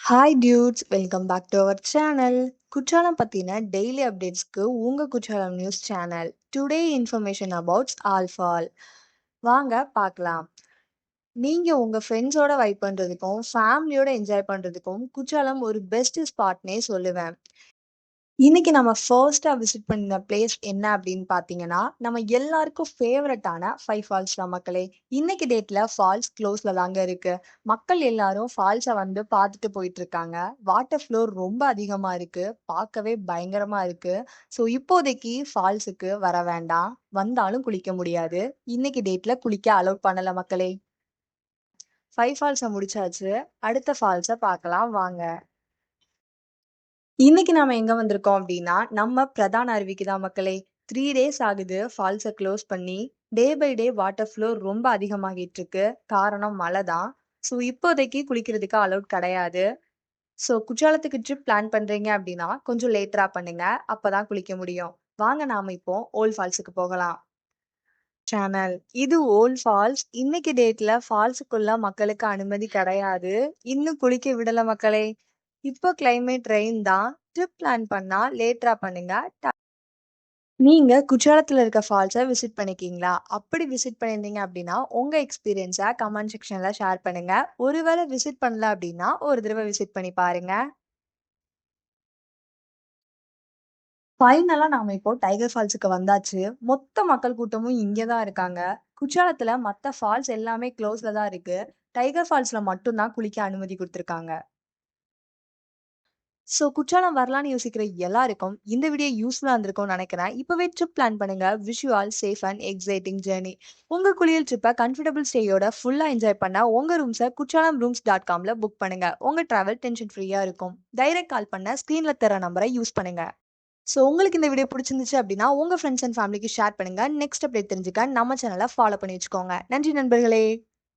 Hi dudes, welcome back to our channel. Kutralam பத்தின daily அப்டேட்ஸ்க்கு உங்க Kutralam news channel. Today information about all fall. வாங்க பார்க்கலாம். நீங்க உங்க ஃப்ரெண்ட்ஸோட வைப் பண்றதுக்கும், ஃபேமிலியோட என்ஜாய் பண்றதுக்கும் குற்றாலம் ஒரு பெஸ்ட் ஸ்பாட்னே சொல்லுவேன். இன்னைக்கு நம்ம ஃபர்ஸ்ட்டா விசிட் பண்ண பிளேஸ் என்ன அப்படின்னு பார்த்தீங்கன்னா, நம்ம எல்லாருக்கும் ஃபேவரட்டான 5 ஃபால்ஸ் தான் மக்களே. இன்னைக்கு டேட்ல ஃபால்ஸ் க்ளோஸ்ல தாங்க இருக்கு. மக்கள் எல்லாரும் ஃபால்ஸ வந்து பார்த்துட்டு போயிட்டுருக்காங்க. வாட்டர் ஃப்ளோ ரொம்ப அதிகமா இருக்கு. பார்க்கவே பயங்கரமா இருக்கு. ஸோ இப்போதைக்கு ஃபால்ஸுக்கு வர வேண்டாம். வந்தாலும் குளிக்க முடியாது. இன்னைக்கு டேட்ல குளிக்க அலோவ் பண்ணல மக்களே. 5 ஃபால்ஸ முடிச்சாச்சு. அடுத்த ஃபால்ஸ பார்க்கலாம் வாங்க. இன்னைக்கு நாம எங்க வந்திருக்கோம் அப்டின்னா, நம்ம பிரதான அருவிக்கு தான் மக்களே. 3 டேஸ் ஆகுது ஃபால்ஸ க்ளோஸ் பண்ணி. Day by day water flow ரொம்ப அதிகமாகிட்டு இருக்கு. காரணம் மழை தான். ஸோ இப்போதைக்கு குளிக்கிறதுக்கு அலவுட் கிடையாது. ஸோ குற்றாலத்துக்கு ட்ரிப் பிளான் பண்றீங்க அப்டின்னா, கொஞ்சம் லேட்டரா பண்ணுங்க. அப்பதான் குளிக்க முடியும். வாங்க நாம இப்போ ஓல்ட் ஃபால்ஸுக்கு போகலாம். சேனல். இது ஓல்ட் ஃபால்ஸ். இன்னைக்கு டேட்ல ஃபால்ஸுக்குள்ள மக்களுக்கு அனுமதி கிடையாது. இன்னும் குளிக்க விடல மக்களே. இப்போ கிளைமேட் ரெயின் தான். ட்ரிப் பிளான் பண்ணா லேட்டரா பண்ணுங்க. நீங்க குற்றாலத்துல இருக்க ஃபால்ஸ விசிட் பண்ணிருக்கீங்களா? அப்படி விசிட் பண்ணியிருந்தீங்க அப்படின்னா, உங்க எக்ஸ்பீரியன்ஸ கமெண்ட் செக்ஷன்ல ஷேர் பண்ணுங்க. ஒருவேளை விசிட் பண்ணல அப்படின்னா, ஒரு தடவ விசிட் பண்ணி பாருங்க. ஃபைனலா நாம இப்போ டைகர் ஃபால்ஸுக்கு வந்தாச்சு. மொத்த மக்கள் கூட்டமும் இங்க தான் இருக்காங்க. குற்றாலத்துல மத்த ஃபால்ஸ் எல்லாமே க்ளோஸ்ல தான் இருக்கு. டைகர் ஃபால்ஸ்ல மட்டும் தான் குளிக்க அனுமதி குடுத்துருக்காங்க. ஸோ குற்றாலம் வரலான்னு யோசிக்கிற எல்லாருக்கும் இந்த வீடியோ யூஸ்ஃபுல்லா இருந்திருக்கும்னு நினைக்கிறேன். இப்பவே ட்ரிப் பிளான் பண்ணுங்க. Wish you all safe and exciting journey. உங்க குளியல் ட்ரிப்ப கம்ஃபர்டபுள் ஸ்டேயோட ஃபுல்லா என்ஜாய் பண்ண உங்க ரூம்ஸ kuchalamrooms.comல புக் பண்ணுங்க. உங்க டிராவல் டென்ஷன் ஃப்ரீயா இருக்கும். டைரக்ட் கால் பண்ண ஸ்க்ரீன்ல தர நம்பரை யூஸ் பண்ணுங்க. ஸோ உங்களுக்கு இந்த வீடியோ பிடிச்சிருந்துச்சு அப்படின்னா, உங்க ஃப்ரெண்ட்ஸ் அண்ட் ஃபேமிலிக்கு ஷேர் பண்ணுங்க. நெக்ஸ்ட் அப்டேட் தெரிஞ்சுக்க நம்ம சேனலை ஃபாலோ பண்ணி வச்சுக்கோங்க. நன்றி நண்பர்களே.